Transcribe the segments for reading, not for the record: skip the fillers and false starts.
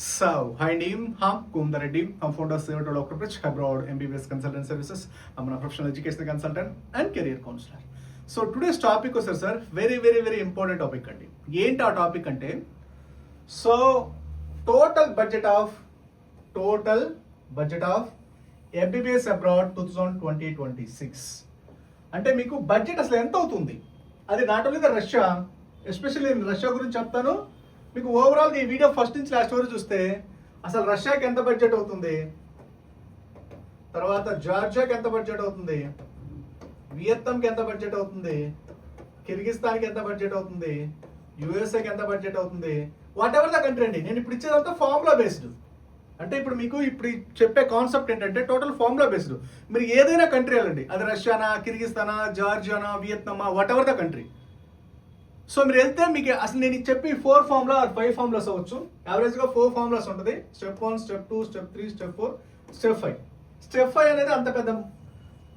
So, hi name, Kumar Reddy. I'm founder of Silver Dr. Bridge Abroad MBBS Consultant Services. I'm a professional education consultant and career counselor. So today's topic was sir, very important topic andi. ఏంటి ఆ topic అంటే so total budget of MBBS abroad 2026 అంటే మీకు budget అసలు ఎంత అవుతుంది. అది not only the Russia, especially నేను రష్యా గురించి చెప్తాను. మీకు ఓవరాల్ ఈ వీడియో ఫస్ట్ నుంచి లాస్ట్ వరకు చూస్తే అసలు రష్యాకి ఎంత బడ్జెట్ అవుతుంది, తర్వాత జార్జియాకి ఎంత బడ్జెట్ అవుతుంది, వియత్నాంకి ఎంత బడ్జెట్ అవుతుంది, కిర్గిస్తాన్కి ఎంత బడ్జెట్ అవుతుంది, యుఎస్ఏకి ఎంత బడ్జెట్ అవుతుంది, వాట్ ఎవర్ ద కంట్రీ అండి. నేను ఇప్పుడు ఇచ్చేదంతా ఫార్ములా బేస్డ్. అంటే ఇప్పుడు మీకు ఇప్పుడు చెప్పే కాన్సెప్ట్ ఏంటంటే టోటల్ ఫార్ములా బేస్డ్. మీరు ఏదైనా కంట్రీ వెళ్ళండి, అది రష్యానా, కిర్గిస్తానా, జార్జియానా, వియత్నామా, whatever the country. So మీరు వెళ్తే మీకు అసలు నేను చెప్పి 4 ఫార్ములా 5 ఫార్ములాస్ అవ్వచ్చు. యావరేజ్గా 4 ఫార్ములాస్ ఉంటుంది. Step 1, step 2, step 3, step 4, step 5. Step 5 అనేది అంత పెద్ద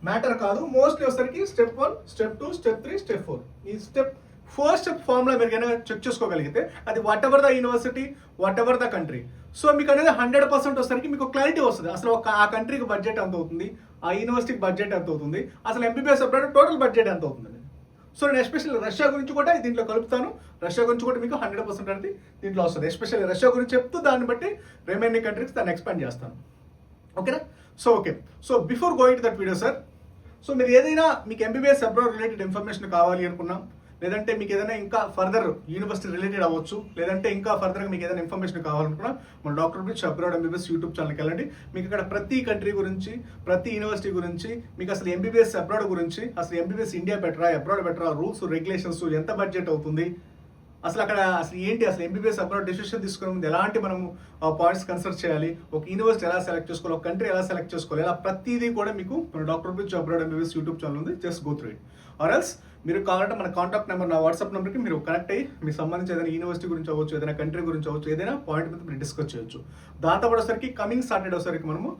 మ్యాటర్ కాదు. మోస్ట్లీ వచ్చేసరికి స్టెప్ 1, స్టెప్ 2, స్టెప్ 3, స్టెప్ 4. ఈ స్టెప్ 4 స్టెప్ ఫార్ములా మీరు కనుక చెక్ చేసుకోగలిగితే అది what ever the university, what ever the country. So మీకు అనేది 100% వచ్చేసరికి మీకు క్లారిటీ వస్తుంది. అసలు ఆ కంట్రీకి బడ్జెట్ ఎంత అవుతుంది, ఆ యూనివర్సిటీకి బడ్జెట్ ఎంత అవుతుంది, అసలు MBBS అబ్రాడ్ టోటల్ బడ్జెట్ ఎంత అవుతుంది. సో నేను ఎస్పెషల్లీ రష్యా గురించి కూడా దీంట్లో కలుపుతాను. రష్యా గురించి కూడా మీకు 100% అనేది దీంట్లో వస్తుంది. ఎస్పెషల్లీ రష్యా గురించి చెప్తూ దాన్ని బట్టి రిమైనింగ్ కంట్రీస్ దాన్ని ఎక్స్పాండ్ చేస్తాను. ఓకేనా? So before going to that video sir, so మీరు ఏదైనా మీకు MBBS అబ్రాడ్ రిలేటెడ్ ఇన్ఫర్మేషన్ కావాలి అనుకున్నా, లేదంటే మీకు ఏదైనా ఇంకా ఫర్దర్ యూనివర్సిటీ రిలేటెడ్ అవ్వచ్చు, లేదంటే ఇంకా ఫర్దర్గా మీకు ఏదైనా ఇన్ఫర్మేషన్ కావాలనుకున్నా మన Doctor Bridge Abroad MBBS YouTube ఛానల్కి వెళ్ళండి. మీకు ఇక్కడ ప్రతి కంట్రీ గురించి, ప్రతి యూనివర్సిటీ గురించి, మీకు అసలు MBBS అబ్రాడ్ గురించి, అసలు MBBS ఇండియా బెటరా, అబ్రాడ్ బెటరా, రూల్స్ రెగ్యులేషన్స్, ఎంత బడ్జెట్ అవుతుంది, అసలు అక్కడ అసలు ఏంటి, అసలు MBBS అబ్రాడ్ డెసిషన్ తీసుకునే ముందు ఎలాంటి మనము పాయింట్స్ కన్సిడర్ చేయాలి, ఒక యూనివర్సిటీ ఎలా సెలెక్ట్ చేసుకోవాలి, ఒక కంట్రీ ఎలా సెలెక్ట్ చేసుకోవాలి, ఇలా ప్రతిదీ కూడా మీకు మన Doctor Bridge Abroad MBBS YouTube channel ఉంది. Just go through it. Or else మీరు కావాలంటే మన కాంటాక్ట్ నెంబర్, నా వాట్సాప్ నెంబర్కి మీరు కనెక్ట్ అయ్యి మీకు సంబంధించి ఏదైనా యూనివర్సిటీ గురించి అవ్వచ్చు, ఏదైనా కంట్రీ గురించి అవ్వచ్చు, ఏదైనా పాయింట్ మీద మీరు డిస్కస్ చేయొచ్చు. దాంతో వచ్చేసరికి కమింగ్ సాటర్డే వచ్చేసరికి మనము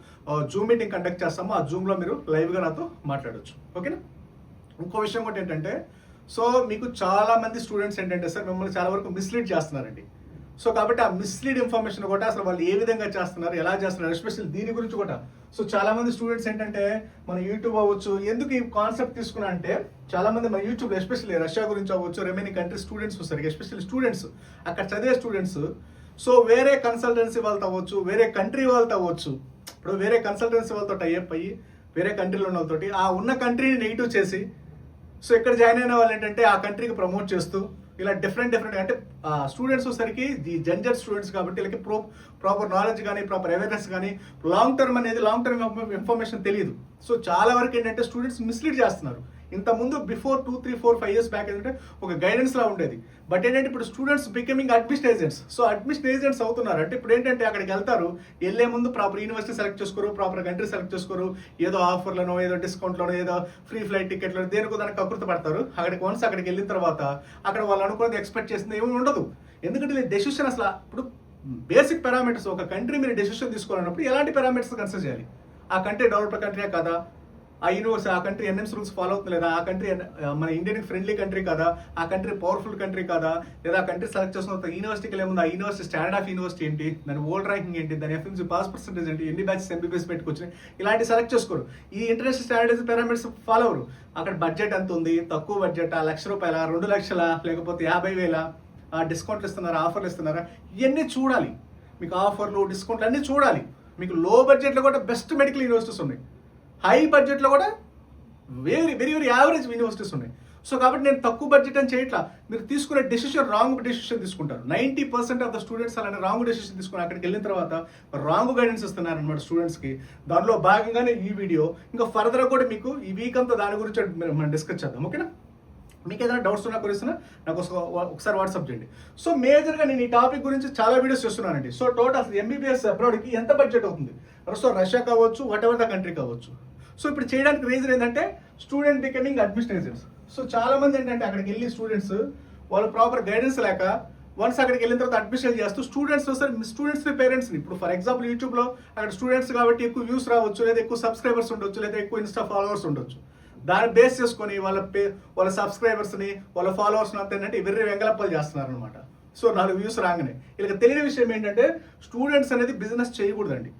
జూమ్ మీటింగ్ కండక్ట్ చేస్తాము. ఆ జూమ్లో మీరు లైవ్గా నాతో మాట్లాడవచ్చు. ఓకేనా? ఇంకో విషయం కూడా ఏంటంటే, సో మీకు చాలా మంది స్టూడెంట్స్ ఏంటంటే సార్ మిమ్మల్ని చాలా వరకు మిస్లీడ్ చేస్తున్నారండి. సో కాబట్టి ఆ మిస్లీడ్ ఇన్ఫర్మేషన్ కూడా అసలు వాళ్ళు ఏ విధంగా చేస్తున్నారు, ఎలా చేస్తున్నారు, ఎస్పెషల్లీ దీని గురించి కూడా. సో చాలా మంది స్టూడెంట్స్ ఏంటంటే మన యూట్యూబ్ అవ్వచ్చు, ఎందుకు ఈ కాన్సెప్ట్ తీసుకున్నా అంటే చాలా మంది మన యూట్యూబ్ ఎస్పెషల్లీ రష్యా గురించి అవ్వచ్చు, రిమైనింగ్ కంట్రీ స్టూడెంట్స్ వస్తారు, ఎస్పెషల్లీ స్టూడెంట్స్ అక్కడ చదివే స్టూడెంట్స్. సో వేరే కన్సల్టెన్సీ వాళ్ళతో అవ్వచ్చు, వేరే కంట్రీ వాళ్ళతో అవ్వచ్చు. ఇప్పుడు వేరే కన్సల్టెన్సీ వాళ్ళతో టైఅప్ అయ్యి వేరే కంట్రీలో ఉన్న వాళ్ళతోటి ఆ ఉన్న కంట్రీని నెగిటివ్ చేసి, సో ఇక్కడ జాయిన్ అయిన వాళ్ళు ఏంటంటే ఆ కంట్రీకి ప్రమోట్ చేస్తూ ఇలా డిఫరెంట్ అంటే స్టూడెంట్స్ వచ్చేసరికి ది జెంజర్ స్టూడెంట్స్ కాబట్టి వీళ్ళకి ప్రాపర్ నాలెడ్జ్ కానీ, ప్రాపర్ అవేర్నెస్ కానీ, లాంగ్ టర్మ్ ఇన్ఫర్మేషన్ తెలియదు. సో చాలా వరకు ఏంటంటే స్టూడెంట్స్ మిస్లీడ్ చేస్తున్నారు. ఇంతకుముందు బిఫోర్ 2, 3, 4, 5 years బ్యాక్ ఏంటంటే ఒక గైడెన్స్ లా ఉండేది. బట్ ఏంటంటే ఇప్పుడు students becoming admission agents. So admission agents అవుతున్నారు. అంటే ఇప్పుడు ఏంటంటే అక్కడికి వెళ్తారు, వెళ్ళే ముందు ప్రాపర్ యూనివర్సిటీ సెలెక్ట్ చేసుకోరు, ప్రాపర్ కంట్రీ సెలెక్ట్ చేసుకోరు, ఏదో ఆఫర్లను, ఏదో డిస్కౌంట్లను, ఏదో ఫ్రీ ఫ్లైట్ టికెట్లు, దేనికో దానికి కకృతి పడతారు. అక్కడికి వన్స్ అక్కడికి వెళ్ళిన తర్వాత అక్కడ వాళ్ళు అనుకున్నది ఎక్స్పెక్ట్ చేసింది ఏమీ ఉండదు. ఎందుకంటే డెసిషన్ అసలు ఇప్పుడు బేసిక్ పారామీటర్స్, ఒక కంట్రీ మీరు డెసిషన్ తీసుకోవాలన్నప్పుడు ఎలాంటి పారామీటర్స్ కన్సిడర్ చేయాలి, ఆ కంట్రీ డెవలప్డ్ కంట్రీయా కదా, ఆ యూనివర్సిటీ ఆ కంట్రీ ఎన్ఎంసీ రూల్స్ ఫాలో అవుతుంది లేదా, ఆ కంట్రీ మన ఇండియన్కి ఫ్రెండ్లీ కంట్రీ కదా, ఆ కంట్రీ పవర్ఫుల్ కంట్రీ కదా, లేదా ఆ కంట్రీ సెలెక్ట్ చేసుకున్న యూనివర్సిటీకి ఏముంది, ఆ యూనివర్సిటీ స్టాండర్డ్ ఆఫ్ యూనివర్సిటీ ఏంటి, దాని వరల్డ్ ర్యాంకింగ్ ఏంటి, దాని FMC పాస్ పర్సెంటేజ్ ఏంటి, ఎన్ని బ్యాచెస్ MBBS పెట్టుకొచ్చి ఇలాంటి సెలెక్ట్ చేసుకోరు. ఈ ఇంటర్నేషనల్ స్టాండర్డ్స్ పారామీటర్స్ ఫాలో అవ్వరు. అక్కడ బడ్జెట్ ఎంత ఉంది, తక్కువ బడ్జెట్, ₹1,00,000, ₹2,00,000, లేకపోతే 50,000, డిస్కౌంట్లు ఇస్తున్నారా, ఆఫర్లు ఇస్తున్నారా, ఇవన్నీ చూడాలి. మీకు ఆఫర్లు, డిస్కౌంట్లు అన్నీ చూడాలి. మీకు లో బడ్జెట్లో కూడా బెస్ట్ మెడికల్ యూనివర్సిటీస్ ఉన్నాయి, హై బడ్జెట్లో కూడా వెరీ యావరేజ్ యూనివర్సిటీస్ ఉన్నాయి. సో కాబట్టి నేను తక్కువ బడ్జెట్ అని చేయట్లా. మీరు తీసుకునే డెసిషన్ రాంగ్ డెసిషన్ తీసుకుంటారు. 90% ఆఫ్ ద స్టూడెంట్స్ అలానే రాంగ్ డెసిషన్ తీసుకుని అక్కడికి వెళ్ళిన తర్వాత రాంగ్ గైడెన్స్ ఇస్తున్నారు అనమాట స్టూడెంట్స్కి. దానిలో భాగంగానే ఈ వీడియో. ఇంకా ఫర్దర్ కూడా మీకు ఈ వీక్ అంతా దాని గురించి మనం డిస్కస్ చేద్దాం. ఓకేనా? మీకు ఏదైనా డౌట్స్ ఉన్నా కొరిస్తున్నా నాకు ఒకసారి వాట్సాప్ చేయండి. సో మేజర్గా నేను ఈ టాపిక్ గురించి చాలా వీడియోస్ చేస్తున్నానండి. సో టోటల్ MBBS అబ్రాడ్కి ఎంత బడ్జెట్ అవుతుంది, సో రష్యా కావచ్చు, వాట్ ఎవర్ ద కంట్రీ కావచ్చు. సో ఇప్పుడు చేయడానికి రీజన్ ఏంటంటే student becoming admission agents. So చాలా మంది ఏంటంటే అక్కడికి వెళ్ళి స్టూడెంట్స్ వాళ్ళు ప్రాపర్ గైడెన్స్ లేక వన్స్ అక్కడికి వెళ్ళిన తర్వాత అడ్మిషన్ చేస్తూ స్టూడెంట్స్ని పేరెంట్స్ని, ఇప్పుడు ఫర్ ఎగ్జాంపుల్ యూట్యూబ్లో అక్కడ స్టూడెంట్స్ కాబట్టి ఎక్కువ వ్యూస్ రావచ్చు, లేదా ఎక్కువ సబ్స్క్రైబర్స్ ఉండొచ్చు, లేదా ఎక్కువ ఇన్స్టా ఫాలోవర్స్ ఉండొచ్చు. దాన్ని బేస్ చేసుకొని వాళ్ళ సబ్స్క్రైబర్స్ని, వాళ్ళ ఫాలోవర్స్ని అంతా ఏంటంటే వెర్రి వెంగలప్పలు చేస్తున్నారు అనమాట. సో 4 వ్యూస్ రాగానే వీళ్ళకి తెలియని విషయం ఏంటంటే స్టూడెంట్స్ అనేది బిజినెస్ చేయకూడదండి.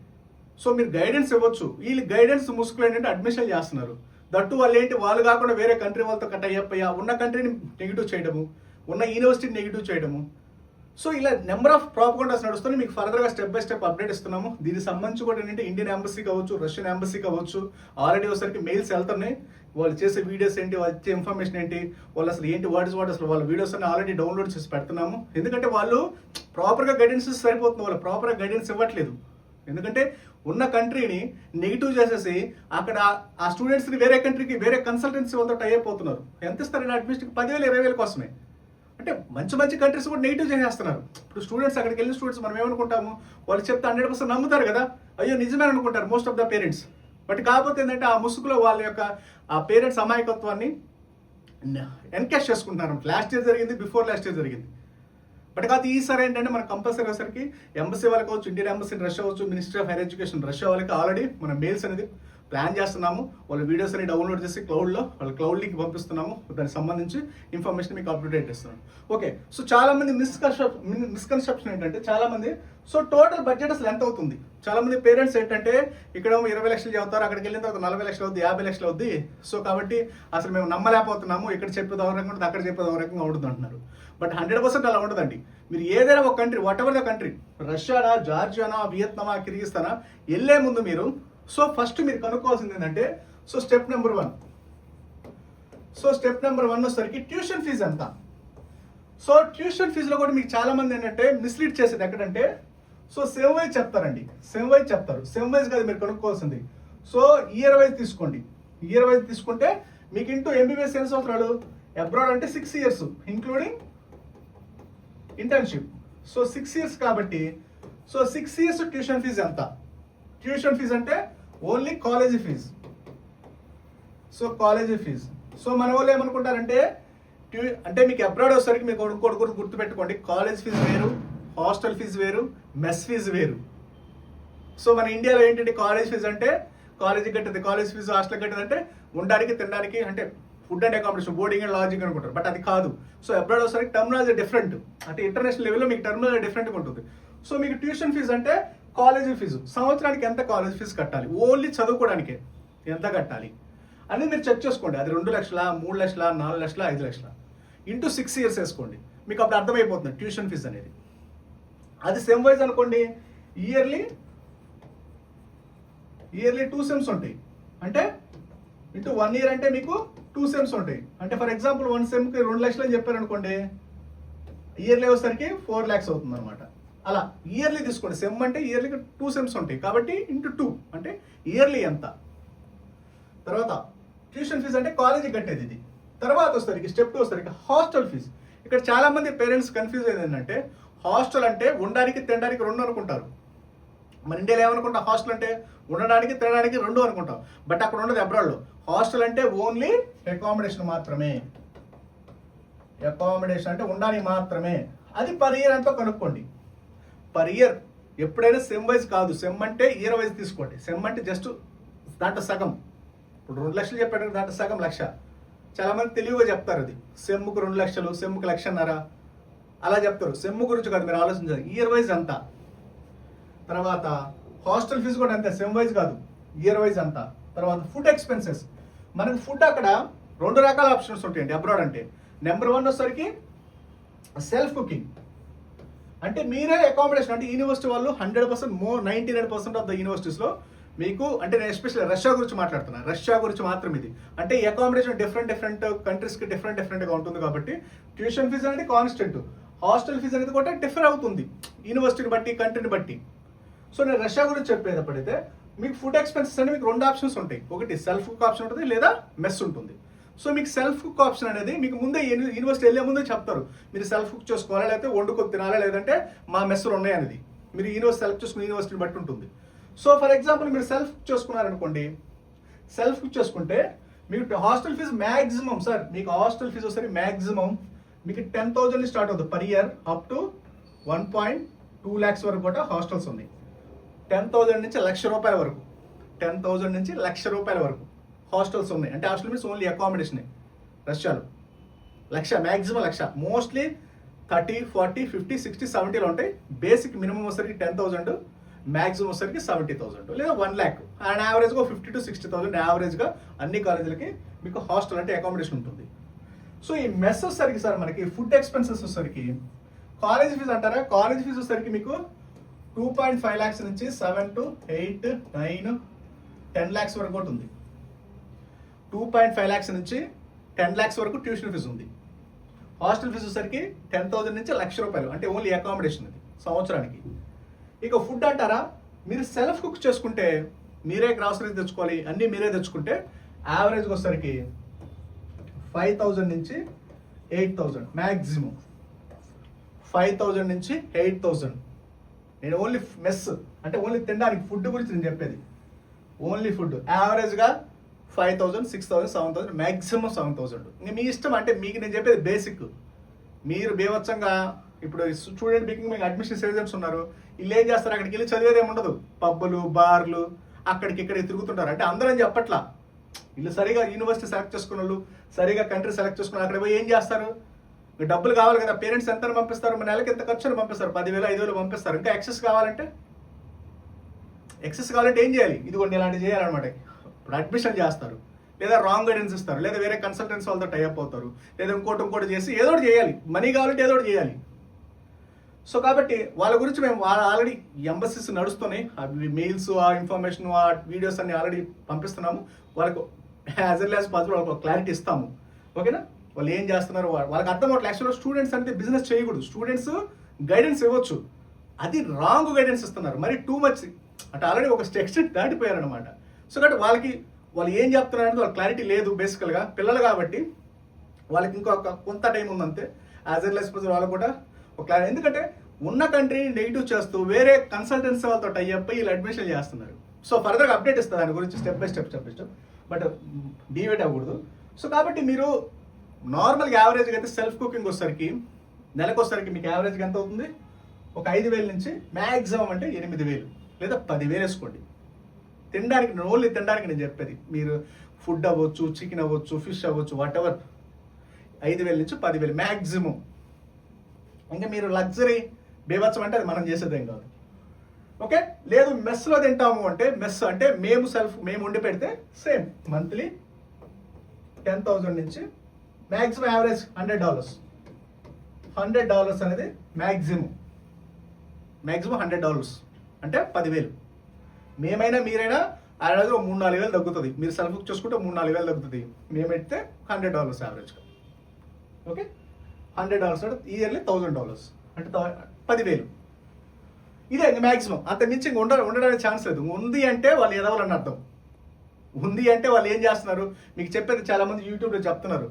సో మీరు గైడెన్స్ ఇవ్వచ్చు, వీళ్ళు గైడెన్స్ ముసుగులు ఏంటంటే అడ్మిషన్ చేస్తున్నారు. దట్టు వాళ్ళు ఏంటి, వాళ్ళు కాకుండా వేరే కంట్రీ వాళ్ళతో కట్ అయ్యా ఉన్న కంట్రీని నెగిటివ్ చేయడము, ఉన్న యూనివర్సిటీని నెగిటివ్ చేయడము. సో ఇలా నెంబర్ ఆఫ్ ప్రాపగండాస్ నడుస్తుంది. మీకు ఫర్దర్గా స్టెప్ బై స్టెప్ అప్డేట్ ఇస్తున్నాము. దీనికి సంబంధించి కూడా ఏంటంటే ఇండియన్ ఎంబసీ కావచ్చు, రష్యన్ ఎంబసీ కావచ్చు, ఆల్రెడీ ఒకసారికి మెయిల్స్ వెళ్తున్నాయి. వాళ్ళు చేసే వీడియోస్ ఏంటి, వాళ్ళు ఇచ్చే ఇన్ఫర్మేషన్ ఏంటి, వాళ్ళు అసలు ఏంటి వాట్ అసలు వాళ్ళ వీడియోస్ అన్ని ఆల్రెడీ డౌన్లోడ్ చేసి పెడుతున్నాము. ఎందుకంటే వాళ్ళు ప్రాపర్గా గైడెన్స్ సరిపోతుంది, వాళ్ళు ప్రాపర్గా గైడెన్స్ ఇవ్వట్లేదు. ఎందుకంటే ఉన్న కంట్రీని నెగిటివ్ చేసేసి అక్కడ ఆ స్టూడెంట్స్ని వేరే కంట్రీకి వేరే కన్సల్టెన్సీ వాళ్ళతో టై అయిపోతున్నారు. ఎంత ఇస్తారండి అడ్మిషన్కి? 10,000 20,000 కోసమే. అంటే మంచి కంట్రీస్ కూడా నెగిటివ్ చేసేస్తున్నారు. ఇప్పుడు స్టూడెంట్స్ అక్కడికి వెళ్ళిన స్టూడెంట్స్ మనం ఏమనుకుంటాము, వాళ్ళు చెప్తే 100% నమ్ముతారు కదా, అయ్యో నిజమే అనుకుంటారు most of the parents. But కాకపోతే ఏంటంటే ఆ ముసుగులో వాళ్ళ యొక్క ఆ పేరెంట్స్ అమాయకత్వాన్ని ఎన్కాష్ చేసుకుంటున్నారు. లాస్ట్ ఇయర్ జరిగింది, బిఫోర్ లాస్ట్ ఇయర్ జరిగింది. బట్ కాదు ఈసారి ఏంటంటే మన కంపల్సరీ వచ్చరికి ఎంబసీ వాళ్ళకి అవచ్చు, ఇండియన్ ఎంబసీ రష్యా అవచ్చు, ministry of higher education Russia వాళ్ళకి ఆల్రెడీ మన మెయిల్స్ అనేది ప్లాన్ చేస్తున్నాము. వాళ్ళ వీడియోస్ అని డౌన్లోడ్ చేసి వాళ్ళ క్లౌడ్ లింక్ పంపిస్తున్నాము. దానికి సంబంధించి ఇన్ఫర్మేషన్ మీకు అప్డేట్ ఇస్తున్నాను. ఓకే, సో చాలా మంది మిస్కన్సెప్షన్ ఏంటంటే చాలా మంది, సో టోటల్ బడ్జెట్ అసలు ఎంత అవుతుంది? చాలా మంది పేరెంట్స్ ఏంటంటే ఇక్కడ 20 లక్షలు చదువుతారు, అక్కడికి వెళ్ళిన తర్వాత 40 లక్షలు అవుద్ది, 50 లక్షలు అవుద్ది. సో కాబట్టి అసలు మేము నమ్మలేకపోతున్నాము, ఇక్కడ చెప్పేది ఒక రకంగా ఉంటుంది, అక్కడ చెప్పేది ఒక రకంగా ఉంటుంది అంటున్నారు. బట్ 100% అలా ఉండదండి. మీరు ఏదైనా ఒక country, whatever the country, రష్యానా, జార్జియానా, వియత్నామా, కిర్గిస్తానా వెళ్ళే ముందు మీరు సో ఫస్ట్ మీరు కనుక్కోవాల్సింది ఏంటంటే, సో స్టెప్ నెంబర్ 1 వచ్చేసరికి ట్యూషన్ ఫీజు ఎంత. సో ట్యూషన్ ఫీజులో కూడా మీకు చాలా మంది ఏంటంటే మిస్లీడ్ చేసేది ఎక్కడంటే, సో సెమ్ వైజ్ చెప్తారండి, సెమ్ వైజ్ కాదు మీరు కనుక్కోవాల్సింది. సో ఇయర్ వైజ్ తీసుకోండి. ఇయర్ వైజ్ తీసుకుంటే మీకు ఇంటూ ఎంబీబీఎస్ ఎన్ని సంవత్సరాలు, అబ్రాడ్ అంటే 6 years including internship. So 6 years కాబట్టి సో 6 years ట్యూషన్ ఫీజు ఎంత? ట్యూషన్ ఫీజు అంటే only college fee. So college fee, so మన వాళ్ళు ఏమనుకుంటారంటే అంటే మీకు అబ్రాడ్ వచ్చేసరికి మీకు కొడుకు గుర్తుపెట్టుకోండి, కాలేజ్ ఫీజు వేరు, హాస్టల్ ఫీజు వేరు, మెస్ ఫీజు వేరు. సో మన ఇండియాలో ఏంటంటే కాలేజ్ ఫీజు అంటే కాలేజీకి కట్టేది, కాలేజ్ ఫీజు హాస్టల్ కట్టేది అంటే ఉండడానికి తినడానికి అంటే food and accommodation, boarding and lodging అనుకుంటారు. బట్ అది కాదు. సో అబ్రాడ్ వచ్చేసరికి టర్మినాలజీ డిఫరెంట్, అంటే ఇంటర్నేషనల్ లెవెల్లో మీకు టర్మినాలజీ డిఫరెంట్గా ఉంటుంది. సో మీకు ట్యూషన్ ఫీజు అంటే కాలేజీ ఫీజు, సంవత్సరానికి ఎంత కాలేజ్ ఫీజు కట్టాలి, ఓన్లీ చదువుకోవడానికి ఎంత కట్టాలి అనేది మీరు చెక్ చేసుకోండి. అది 2 లక్షల, 3 లక్షల, 4 లక్షల, 5 లక్షల ఇంటూ 6 years వేసుకోండి. మీకు అప్పుడు అర్థమైపోతుంది ట్యూషన్ ఫీజు అనేది. అది సెమ్ వైజ్ అనుకోండి, ఇయర్లీ 2 సెమ్స్ ఉంటాయి. అంటే ఇంటూ 1 year అంటే మీకు 2 సెమ్స్ ఉంటాయి. అంటే ఫర్ ఎగ్జాంపుల్ 1 సెమ్కి 2 లక్షలు అని చెప్పారు అనుకోండి, ఇయర్లీ వచ్చేసరికి 4 lakhs అవుతుంది అనమాట. అలా ఇయర్లీ తీసుకోండి. సెమ్ అంటే ఇయర్లీకి 2 సెమ్స్ ఉంటాయి కాబట్టి ఇంటూ 2 అంటే ఇయర్లీ ఎంత. తర్వాత ట్యూషన్ ఫీజు అంటే కాలేజీ కట్టేది ఇది. తర్వాత వస్తారు స్టెప్ 2 వస్తారు హాస్టల్ ఫీజు. ఇక్కడ చాలా మంది పేరెంట్స్ కన్ఫ్యూజ్ అయ్యేది ఏంటంటే, హాస్టల్ అంటే ఉండడానికి తినడానికి 2 అనుకుంటారు. మన ఇండియాలో ఏమనుకుంటాం, హాస్టల్ అంటే ఉండడానికి తినడానికి 2 అనుకుంటాం. బట్ అక్కడ ఉండదు అబ్రాడ్లో. హాస్టల్ అంటే ఓన్లీ అకామిడేషన్ మాత్రమే. అకామిడేషన్ అంటే ఉండడానికి మాత్రమే. అది పర్ ఇయర్ ఎంతో కనుక్కోండి. పర్ ఇయర్ ఎప్పుడైనా సెమ్ వైజ్ కాదు, సెమ్ అంటే ఇయర్ వైజ్ తీసుకోండి. సెమ్ అంటే జస్ట్ దాంట్లో సగం. ఇప్పుడు 2 లక్షలు చెప్పాడు, దాంట్లో సగం 1,00,000. చాలా మంది తెలివిగా చెప్తారు, అది సెమ్కు 2 లక్షలు, సెమ్కు 1,50,000 అలా చెప్తారు. సెమ్ గురించి కాదు మీరు ఆలోచించాలి, ఇయర్ వైజ్ అంతా. తర్వాత హాస్టల్ ఫీజు కూడా అంతే, సెమ్ వైజ్ కాదు, ఇయర్ వైజ్ అంతా. తర్వాత ఫుడ్ ఎక్స్పెన్సెస్. మనకి ఫుడ్ అక్కడ 2 రకాల ఆప్షన్స్ ఉంటాయండి అబ్రాడ్ అంటే. నెంబర్ 1 వచ్చేసరికి సెల్ఫ్ కుకింగ్, అంటే మీరే అకామిడేషన్. అంటే యూనివర్సిటీ వాళ్ళు 100% 99% ఆఫ్ ద యూనివర్సిటీస్లో మీకు, అంటే నేను ఎస్పెషల్లీ రష్యా గురించి మాట్లాడుతున్నాను, రష్యా గురించి మాత్రం ఇది. అంటే ఈ అకామిడేషన్ డిఫరెంట్ కంట్రీస్కి డిఫరెంట్గా ఉంటుంది కాబట్టి ట్యూషన్ ఫీజు అనేది కాన్స్టెంట్, హాస్టల్ ఫీజు అనేది కూడా డిఫర్ అవుతుంది యూనివర్సిటీని బట్టి, కంట్రీని బట్టి. సో నేను రష్యా గురించి చెప్పేటప్పుడైతే మీకు ఫుడ్ ఎక్స్పెన్సెస్ అంటే మీకు 2 ఆప్షన్స్ ఉంటాయి. ఒకటి సెల్ఫ్ కుక్ ఆప్షన్ ఉంటుంది, లేదా మెస్ ఉంటుంది. సో మీకు సెల్ఫ్ కుక్ ఆప్షన్ అనేది మీకు ముందే యూనివర్సిటీ వెళ్ళే ముందే చెప్తారు, మీరు సెల్ఫ్ కుక్ చేసుకోవాలా, లేకపోతే వండుకొని తినాలా, లేదంటే మా మెస్సులు ఉన్నాయి అనేది. మీరు యూనివర్సిటీ సెలెక్ట్ చేసుకుని యూనివర్సిటీని బట్టి ఉంటుంది. సో ఫర్ ఎగ్జాంపుల్ మీరు సెల్ఫ్ కుక్ చేసుకున్నారనుకోండి, సెల్ఫ్ కుక్ చేసుకుంటే మీకు హాస్టల్ ఫీజు మ్యాక్సిమం, సార్ మీకు హాస్టల్ ఫీజు వస్తే మ్యాక్సిమం మీకు 10,000 స్టార్ట్ అవుతుంది per year, up to 1.2 lakhs వరకు కూడా హాస్టల్స్ ఉన్నాయి. 10,000 నుంచి ₹1,00,000 వరకు, 10,000 నుంచి ₹1,00,000 వరకు హాస్టల్స్ ఉన్నాయి. అంటే హాస్టల్ మీన్స్ ఓన్లీ అకామిడేషన్ రష్యాలో 1,00,000 మ్యాక్సిమం 1,00,000. మోస్ట్లీ 30, 40, 50, 60, 70లో ఉంటాయి. బేసిక్ మినిమం వచ్చరికి 10,000, మ్యాక్సిమం వచ్చరికి 70,000 లేదా 1 lakh. అండ్ యావరేజ్గా 50 to 60,000 యావరేజ్గా అన్ని కాలేజీలకి మీకు హాస్టల్ అంటే అకామిడేషన్ ఉంటుంది. సో ఈ మెస్ వచ్చేసరికి సార్ మనకి ఫుడ్ ఎక్స్పెన్సెస్ వచ్చేసరికి కాలేజ్ ఫీజు అంటారా, కాలేజ్ ఫీజు వచ్చేసరికి మీకు 2.5 lakhs నుంచి 7 to 8, 9, 10 lakhs వరకు కూడా ఉంది. 2.5 lakhs నుంచి 10 lakhs వరకు ట్యూషన్ ఫీజు ఉంది. హాస్టల్ ఫీజు వచ్చేసరికి 10,000 నుంచి ₹1,00,000 అంటే ఓన్లీ అకామిడేషన్ ఇది సంవత్సరానికి. ఇక ఫుడ్ అంటారా, మీరు సెల్ఫ్ కుక్ చేసుకుంటే మీరే గ్రాసరీస్ తెచ్చుకోవాలి, అన్నీ మీరే తెచ్చుకుంటే యావరేజ్గా వచ్చేసరికి 5,000 నుంచి 8,000 మ్యాక్సిమం. 5,000 నుంచి 8,000. నేను ఓన్లీ మెస్ అంటే ఓన్లీ తినడానికి ఫుడ్ గురించి నేను చెప్పేది. ఓన్లీ ఫుడ్ యావరేజ్గా 5,000, 6,000, 7,000 మ్యాక్సిమం 7,000. ఇంకా మీ ఇష్టం, అంటే మీకు నేను చెప్పేది బేసిక్. మీరు బేవచ్చంగా ఇప్పుడు స్టూడెంట్ బికింగ్ మీకు అడ్మిషన్ ఏజెంట్స్ ఉన్నారు, వీళ్ళు ఏం చేస్తారు, అక్కడికి వెళ్ళి చదివేది ఏమి ఉండదు, పబ్బులు బార్లు అక్కడికి ఇక్కడికి తిరుగుతుంటారు. అంటే అందరం చెప్పట్లా, వీళ్ళు సరిగా యూనివర్సిటీ సెలెక్ట్ చేసుకున్న వాళ్ళు, సరిగా కంట్రీ సెలెక్ట్ చేసుకున్న అక్కడ పోయి ఏం చేస్తారు, డబ్బులు కావాలి కదా, పేరెంట్స్ ఎంత పంపిస్తారు, మన నెలకి ఎంత ఖర్చుని పంపిస్తారు, 10,000, 5,000 పంపిస్తారు. ఇంకా ఎక్సెస్ కావాలంటే ఏం చేయాలి, ఇదిగోండి ఇలాంటివి చేయాలన్నమాట. ఇప్పుడు అడ్మిషన్ చేస్తారు, లేదా రాంగ్ గైడెన్స్ ఇస్తారు, లేదా వేరే కన్సల్టెంట్స్ వాళ్ళతో టైఅప్ అవుతారు, లేదా ఇంకోటి చేసి ఏదో ఒకటి చేయాలి, మనీ కావాలంటే ఏదో ఒకటి చేయాలి. సో కాబట్టి వాళ్ళ గురించి మేము ఆల్రెడీ ఎంబసీస్ నడుస్తున్నాయి, మెయిల్స్, ఆ ఇన్ఫర్మేషన్, ఆ వీడియోస్ అన్ని ఆల్రెడీ పంపిస్తున్నాము. వాళ్ళకు యాజ్ ఎల్ యాజ్ పాసిబుల్ వాళ్ళకు క్లారిటీ ఇస్తాము. ఓకేనా, వాళ్ళు ఏం చేస్తున్నారు వాళ్ళకి అర్థం అవ్వట్లేదు. యాక్చువల్గా స్టూడెంట్స్ అంటే బిజినెస్ చేయకూడదు, స్టూడెంట్స్ గైడెన్స్ ఇవ్వచ్చు, అది రాంగ్ గైడెన్స్ ఇస్తున్నారు, మరి టూ మచ్ అంటే ఆల్రెడీ ఒక ఎక్స్టెంట్ దాటిపోయారనమాట. సో కాబట్టి వాళ్ళు ఏం చెప్తున్నారు అంటే వాళ్ళకి క్లారిటీ లేదు. బేసికల్గా పిల్లలు కాబట్టి వాళ్ళకి ఇంకొక కొంత టైం ఉందంతే. యాజ్ ఎల్ యాజ్ పాసిబుల్ వాళ్ళు కూడా ఒక క్లారిటీ, ఎందుకంటే ఉన్న కంట్రీని నెగిటివ్ చేస్తూ వేరే కన్సల్టెన్సీ వాళ్ళతో టైఅప్ వీళ్ళు అడ్మిషన్ చేస్తున్నారు. సో ఫర్దర్గా అప్డేట్ ఇస్తుంది దాని గురించి స్టెప్ బై స్టెప్, బట్ డివేట్ అవ్వకూడదు. సో కాబట్టి మీరు నార్మల్గా యావరేజ్గా అయితే సెల్ఫ్ కుకింగ్ వచ్చేసరికి నెలకు వచ్చేసరికి మీకు యావరేజ్గా ఎంత అవుతుంది, ఒక 5,000 నుంచి మ్యాక్సిమం అంటే 8,000 లేదా 10,000 వేసుకోండి. తినడానికి, ఓన్లీ తినడానికి నేను చెప్పేది. మీరు ఫుడ్ అవ్వచ్చు, చికెన్ అవ్వచ్చు, ఫిష్ అవ్వచ్చు, వాట్ ఎవర్, 5,000 నుంచి 10,000 మ్యాక్సిమం. ఇంకా మీరు లగ్జరీ బేబత్సం అంటే అది మనం చేసేదేం కాదు. ఓకే, లేదు మెస్లో తింటాము అంటే, మెస్ అంటే మేము వండి పెడితే సేమ్ మంత్లీ 10,000 నుంచి మ్యాక్సిమం యావరేజ్ $100 అనేది మ్యాక్సిమం $100 అంటే 10,000. మేమైనా మీరైనా ఆ రోజు 3-4 వేలు తగ్గుతుంది. మీరు సెల్ఫ్ బుక్ చూసుకుంటే 3-4 వేలు తగ్గుతుంది. మేమైతే $100 యావరేజ్గా. ఓకే, $100 అంటే ఇయర్లీ $1,000 అంటే 10,000. ఇదే మ్యాక్సిమం, అంత మించి ఉండడానికి ఛాన్స్ లేదు. ఉంది అంటే వాళ్ళు ఎదవాలని అర్థం. ఉంది అంటే వాళ్ళు ఏం చేస్తున్నారు మీకు చెప్పేది. చాలా మంది యూట్యూబ్లో చెప్తున్నారు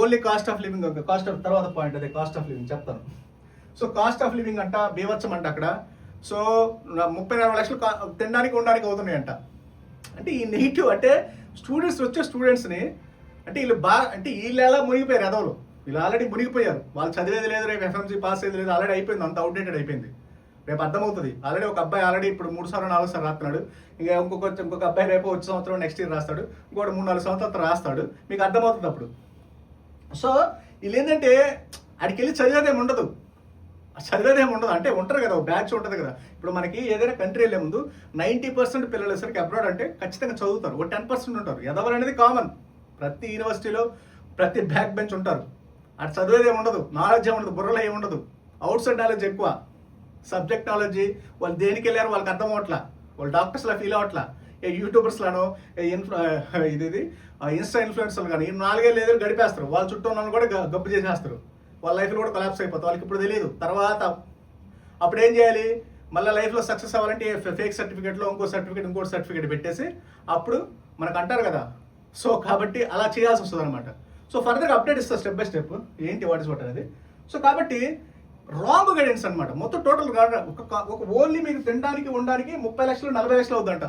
only cost of living, cost of తర్వాత పాయింట్ అదే కాస్ట్ ఆఫ్ లివింగ్ చెప్తాను. సో కాస్ట్ ఆఫ్ లివింగ్ అంట బేవచ్చం అంట అక్కడ. సో 34 లక్షలు తినడానికి ఉండడానికి అవుతున్నాయి అంట. అంటే ఈ నెగిటివ్ అంటే స్టూడెంట్స్ని అంటే వీళ్ళు ఎలా మునిగిపోయారు ఎదవలు, వీళ్ళు ఆల్రెడీ మునిగిపోయారు. వాళ్ళు చదివేది లేదు, రేపు ఎఫ్ఎంసీ పాస్ అయ్యేది లేదు, ఆల్రెడీ అయిపోయింది, అంత అవుట్డేటెడ్ అయిపోయింది. రేపు అర్థమవుతుంది. ఆల్రెడీ ఒక అబ్బాయి ఆల్రెడీ ఇప్పుడు 3 సార్లు 4 సార్లు రాస్తున్నాడు. ఇంకా ఇంకొక అబ్బాయి రేపు వచ్చే సంవత్సరం నెక్స్ట్ ఇయర్ రాస్తాడు, ఇంకోటి 3-4 సంవత్సరాలు రాస్తాడు. మీకు అర్థమవుతుంది అప్పుడు. సో వీళ్ళు ఏంటంటే అడికి వెళ్ళి చదివేదేమి ఉండదు అంటే ఉంటారు కదా, బ్యాచ్ ఉంటుంది కదా. ఇప్పుడు మనకి ఏదైనా కంట్రీ వెళ్ళే ముందు 90% పిల్లలు వచ్చేసరికి అబ్రాడ్ అంటే ఖచ్చితంగా చదువుతారు, ఒక 10% ఉంటారు ఎదవలు అనేది కామన్. ప్రతి యూనివర్సిటీలో ప్రతి బ్యాక్ బెంచ్ ఉంటారు. అటు చదివేది ఏమి ఉండదు, నాలెడ్జ్ ఏమి ఉండదు, బుర్రలో ఏమి ఉండదు, అవుట్ సైడ్ నాలెడ్జ్ ఎక్కువ, సబ్జెక్ట్ నాలెడ్జ్. వాళ్ళు దేనికి వెళ్ళారు వాళ్ళకి అర్థం అవట్లా, వాళ్ళు డాక్టర్స్లా ఫీల్ అవ్వట్లా, యూట్యూబర్స్లానో ఇన్స్టా ఇన్ఫ్లుయెన్సర్లు కానీ 4 ఏళ్ళు గడిపేస్తారు. వాళ్ళ చుట్టూ ఉన్న కూడా గబ్బు చేసేస్తారు, వాళ్ళ లైఫ్లో కూడా కొలాప్స్ అయిపోతుంది. వాళ్ళకి ఇప్పుడు తెలియదు. తర్వాత అప్పుడు ఏం చేయాలి, మళ్ళీ లైఫ్లో సక్సెస్ అవ్వాలంటే ఫేక్ సర్టిఫికేట్లో ఇంకోటి సర్టిఫికేట్ పెట్టేసి అప్పుడు మనకు అంటారు కదా. సో కాబట్టి అలా చేయాల్సి వస్తుంది అనమాట. సో ఫర్దర్గా అప్డేట్ ఇస్తారు స్టెప్ బై స్టెప్ ఏంటి వాట్ ఇస్ వాట్ అనేది. సో కాబట్టి రాంగ్ గైడెన్స్ అనమాట మొత్తం టోటల్. ఒక ఓన్లీ మీకు తినడానికి ఉండడానికి 30 లక్షలు 40 లక్షలు అవుతుందంట.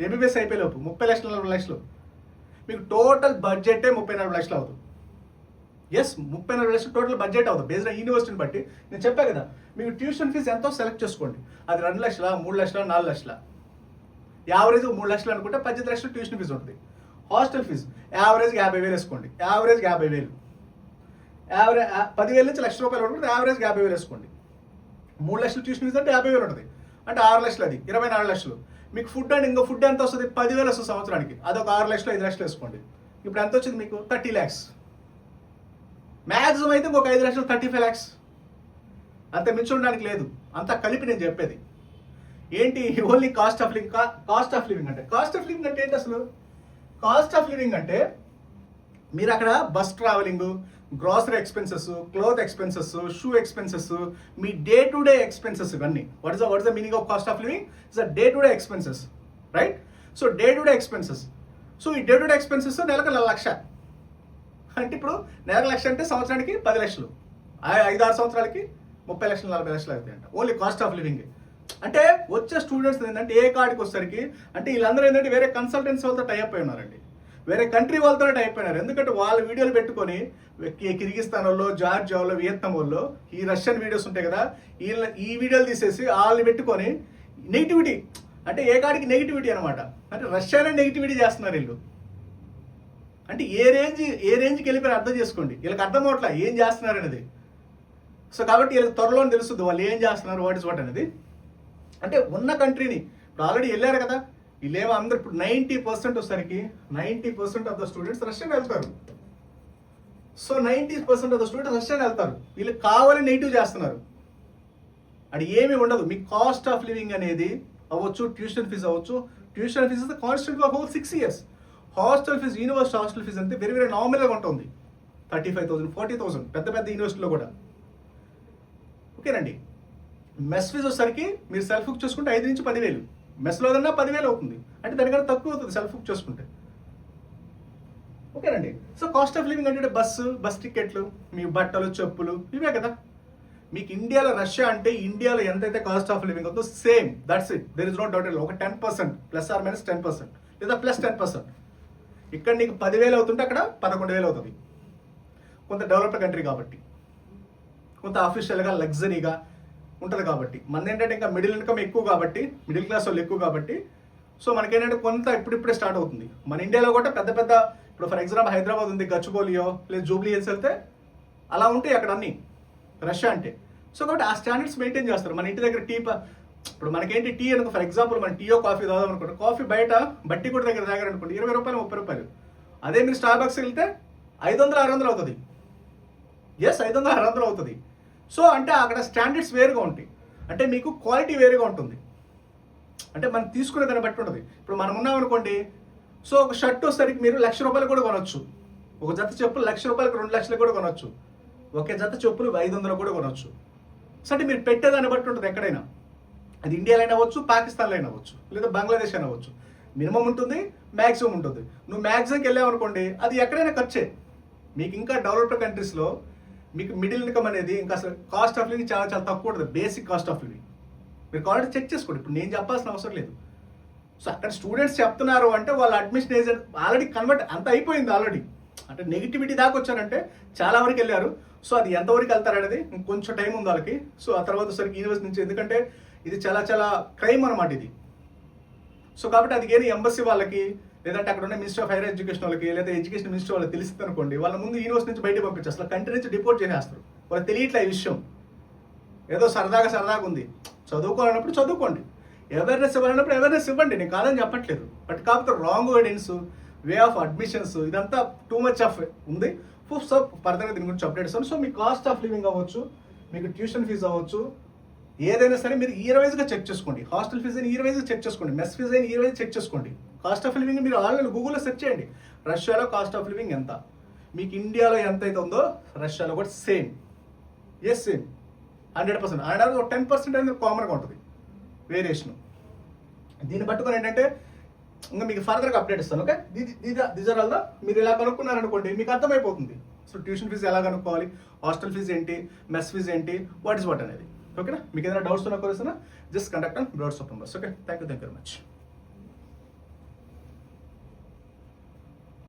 ఎంబీబీఎస్ అయిపోయేలోపు 30 లక్షలు 40 లక్షలు మీకు టోటల్ బడ్జెటే 30-40 లక్షలు అవుతుంది. ఎస్, 30-40 లక్షలు టోటల్ బడ్జెట్ అవుతుంది బేస్డ్ యూనివర్సిటీని బట్టి. నేను చెప్పాను కదా, మీకు ట్యూషన్ ఫీజు ఎంతో సెలెక్ట్ చేసుకోండి. అది 2 లక్షల 3 లక్షల 4 లక్షల, యావరేజ్ 3 లక్షలు అనుకుంటే 18 లక్షలు ట్యూషన్ ఫీజు ఉంటుంది. హాస్టల్ ఫీజు యావరేజ్ 50,000 వేసుకోండి, యావరేజ్ 50,000. యావరేజ్ 10,000 నుంచి ₹1,00,000 ఉంటుంది, యావరేజ్ 50,000 వేసుకోండి. 3 లక్షలు ట్యూషన్ ఫీజు అంటే 50,000 ఉంటుంది, అంటే 6 లక్షలు, అది 24 లక్షలు. మీకు ఫుడ్ అండ్ ఇంకో ఫుడ్ ఎంత వస్తుంది? 10,000 వస్తుంది సంవత్సరానికి, అదొక 6 లక్షలు 5 లక్షలు వేసుకోండి. ఇప్పుడు ఎంత వచ్చింది మీకు? 30 lakhs. మ్యాక్సిమం అయితే ఇంకొక 5 లక్షలు 35 lakhs, అంత మించి ఉండడానికి లేదు. అంతా కలిపి నేను చెప్పేది ఏంటి? Only cost of living. Cost of living అంటే ఏంటి అసలు? కాస్ట్ ఆఫ్ లివింగ్ అంటే మీరు అక్కడ bus travelling, grocery expenses, cloth expenses, shoe expenses, మీ డే టు డే ఎక్స్పెన్సెస్, ఇవన్నీ. What is the meaning of cost of living? It's the day to day expenses, right? So day to day expenses. So ఈ day to day expenses నెలకు 1,00,000 అంటే ఇప్పుడు నెలకు 1,00,000 అంటే సంవత్సరానికి 10 లక్షలు, 5-6 సంవత్సరాలకి 30 లక్షలు 40 లక్షలు అవుతాయంట. Only cost of living. అంటే వచ్చే స్టూడెంట్స్ ఏంటంటే ఏ కాడికి వచ్చేసరికి అంటే వీళ్ళందరూ ఏంటంటే వేరే కన్సల్టెన్సీ వాళ్ళతో టైప్ అయి ఉన్నారండి, వేరే కంట్రీ వాళ్ళతో టైప్ అయినారు. ఎందుకంటే వాళ్ళ వీడియోలు పెట్టుకొని కిర్గిస్తాన్ వాళ్ళు, జార్జియా వాళ్ళు, వియత్నాం వాళ్ళు, ఈ రష్యన్ వీడియోస్ ఉంటాయి కదా, ఈ వీడియోలు తీసేసి వాళ్ళని పెట్టుకొని నెగిటివిటీ, అంటే ఏ కాడికి నెగిటివిటీ అనమాట. అంటే రష్యానే నెగిటివిటీ చేస్తున్నారు వీళ్ళు. అంటే ఏ రేంజ్కి వెళ్ళిపోయి అర్థం చేసుకోండి. వీళ్ళకి అర్థం అవట్లా ఏం చేస్తున్నారు అనేది. సో కాబట్టి వీళ్ళకి త్వరలో తెలుస్తుంది వాళ్ళు ఏం చేస్తున్నారు, వాట్ ఇస్ వాట్ అనేది. అంటే ఉన్న కంట్రీని ఇప్పుడు ఆల్రెడీ వెళ్ళారు కదా, వీళ్ళేమో అందరు ఇప్పుడు 90% వచ్చేసరికి 90% ఆఫ్ ద స్టూడెంట్స్ రష్యన్ వెళ్తారు. So 90% of the students Russian వెళ్తారు. వీళ్ళు కావాలని నెగిటివ్ చేస్తున్నారు. అది ఏమీ ఉండదు. మీ కాస్ట్ ఆఫ్ లివింగ్ అనేది అవ్వచ్చు, ట్యూషన్ ఫీజు అవ్వచ్చు. Tuition fee is constant for whole 6 years. Hostel fee, university hostel fee అంటే వెరీ వెరీ నామినల్గా ఉంటుంది. 35,000, 40,000 పెద్ద పెద్ద యూనివర్సిటీలో కూడా. ఓకేనండి. మెస్ ఫీజు వచ్చేసరికి మీరు సెల్ఫ్ బుక్ చేసుకుంటే 5 నుంచి 10,000, మెస్లో కన్నా 10,000 అవుతుంది. అంటే దానికన్నా తక్కువ అవుతుంది సెల్ఫ్ బుక్ చేసుకుంటే. ఓకేనండి. సో కాస్ట్ ఆఫ్ లివింగ్ అంటే బస్ టికెట్లు, మీ బట్టలు, చెప్పులు, ఇవే కదా. మీకు ఇండియాలో రష్యా అంటే ఇండియాలో ఎంతైతే కాస్ట్ ఆఫ్ లివింగ్ అవుతుందో same, that's it. There is no doubt. ఒక 10% ప్లస్ ఆర్ మైనస్ 10% లేదా ప్లస్ 10%. ఇక్కడ నీకు 10,000 అవుతుంటే అక్కడ 11,000 అవుతుంది. కొంత డెవలప్డ్ కంట్రీ కాబట్టి, కొంత అఫీషియల్గా లగ్జరీగా ఉంటుంది కాబట్టి. మన ఏంటంటే ఇంకా మిడిల్ ఇన్కమ్ ఎక్కువ కాబట్టి, మిడిల్ క్లాస్ వాళ్ళు ఎక్కువ కాబట్టి, సో మనకేంటంటే కొంత ఇప్పుడిప్పుడే స్టార్ట్ అవుతుంది. మన ఇండియాలో కూడా పెద్ద పెద్ద, ఇప్పుడు ఫర్ ఎగ్జాంపుల్ హైదరాబాద్ ఉంది, గచ్చిబౌలియో లేదా జూబ్లీ హిల్స్ వెళ్తే అలా ఉంటాయి అక్కడ అన్నీ రష్యా అంటే. సో కాబట్టి ఆ స్టాండర్డ్స్ మెయింటైన్ చేస్తారు. మన ఇంటి దగ్గర ఇప్పుడు మనకేంటి టీ అనుకో, ఫర్ ఎగ్జాంపుల్ మన టీయో కాఫీ తాగుదాం అనుకోండి, కాఫీ బయట బట్టి కూడా దగ్గర అనుకోండి ₹20, ₹30. అదే మీరు స్టార్ బాక్స్కి వెళ్తే 500, 600 అవుతుంది. ఎస్, 500, 600 అవుతుంది. సో అంటే అక్కడ స్టాండర్డ్స్ వేరుగా ఉంటాయి. అంటే మీకు క్వాలిటీ వేరుగా ఉంటుంది. అంటే మనం తీసుకునే దాన్ని బట్టి ఉంటుంది. ఇప్పుడు మనం ఉన్నాం అనుకోండి, సో ఒక షర్ట్ వచ్చేసరికి మీరు ₹1,00,000 కూడా కొనవచ్చు. ఒక జత చెప్పులు ₹1,00,000, 2 లక్షలు కూడా కొనవచ్చు. ఒకే జత చెప్పులు 500 కూడా కొనవచ్చు. సో అంటే మీరు పెట్టేదాన్ని బట్టి ఉంటుంది. ఎక్కడైనా అది ఇండియాలో అయినా అవ్వచ్చు, పాకిస్తాన్లో అయినా అవ్వచ్చు, లేదా బంగ్లాదేశ్ అయినా అవ్వచ్చు. మినిమం ఉంటుంది, మ్యాక్సిమం ఉంటుంది. నువ్వు మ్యాక్సిమంకి వెళ్ళావు అనుకోండి, అది ఎక్కడైనా ఖర్చే. మీకు ఇంకా డెవలప్డ్ కంట్రీస్లో మీకు మిడిల్ ఇన్కమ్ అనేది ఇంకా అసలు కాస్ట్ ఆఫ్ లివింగ్ చాలా చాలా తక్కువ ఉంటుంది. బేసిక్ కాస్ట్ ఆఫ్ లివింగ్ మీరు కావాలంటే చెక్ చేసుకోండి. ఇప్పుడు నేను చెప్పాల్సిన అవసరం లేదు. సో అక్కడ స్టూడెంట్స్ చెప్తున్నారు అంటే వాళ్ళ అడ్మిషన్ ఏజెంట్ ఆల్రెడీ కన్వర్ట్ అంత అయిపోయింది ఆల్రెడీ. అంటే నెగిటివిటీ దాకా వచ్చారంటే చాలా వరకు వెళ్ళారు. సో అది ఎంతవరకు వెళ్తారు అనేది ఇంకొంచెం టైం ఉంది వాళ్ళకి. సో ఆ తర్వాత సరికి యూనివర్సిటీ నుంచి, ఎందుకంటే ఇది చాలా చాలా క్రైమ్ అనమాట ఇది. సో కాబట్టి అది కానీ ఎంబసీ వాళ్ళకి, లేదంటే అక్కడ ఉన్న మినిస్టర్ ఆఫ్ హైయర్ ఎడ్యుకేషన్ వాళ్ళకి, లేదా ఎడ్యుకేషన్ మినిస్టర్ వాళ్ళకి తెలిసింది అనుకోండి, వాళ్ళ ముందు యూనివర్సిటీ నుంచి బయట పంపించారు, అసలు కంట్రీ నుంచి డిపోర్ట్ చేసేస్తారు. వాళ్ళకి తెలియట్లే ఈ విషయం. ఏదో సరదాగా ఉంది. చదువుకోవాలన్నప్పుడు చదువుకోండి, అవేర్నెస్ ఇవ్వాలన్నప్పుడు అవేర్నెస్ ఇవ్వండి, నేను కాదని చెప్పట్లేదు. బట్ కాకపోతే wrong guidance, way of admissions, ఇదంతా టూ మచ్ ఆఫ్ ఉంది. సో ఫర్దర్గా దీని గురించి అప్డేట్ ఇస్తాను. So me cost of living అవ్వచ్చు, మీకు ట్యూషన్ ఫీజు అవ్వచ్చు, ఏదైనా సరే మీరు ఇయర్ వైజ్గా చెక్ చేసుకోండి. హాస్టల్ ఫీజు అయినా ఇయర్ వైజ్గా చెక్ చేసుకోండి, మెస్ ఫీజు అయినా ఇయర్ వైజ్ చెక్ చేసుకోండి. కాస్ట్ ఆఫ్ లివింగ్ మీరు ఆన్లైన్ గూగుల్లో సెర్చ్ చేయండి. రష్యాలో కాస్ట్ ఆఫ్ లివింగ్ ఎంత, మీకు ఇండియాలో ఎంత అయితే ఉందో రష్యాలో కూడా సేమ్. Yes, same 100%. అండ్ ఒక 10% అనేది కామన్గా ఉంటుంది వేరియేషన్. దీన్ని పట్టుకొని ఏంటంటే ఇంకా మీకు ఫర్దర్గా అప్డేట్ ఇస్తాను. Okay, these are all the, మీరు ఇలా కనుక్కున్నారనుకోండి మీకు అర్థమైపోతుంది. సో ట్యూషన్ ఫీజు ఎలా కనుక్కోవాలి, హాస్టల్ ఫీజు ఏంటి, మెస్ ఫీజు ఏంటి, వాట్ ఇస్ వాట్ అనేది. ఓకేనా, మీకు ఏదైనా డౌట్స్ ఉన్నా just conduct on broad support numbers. Okay, thank you very much.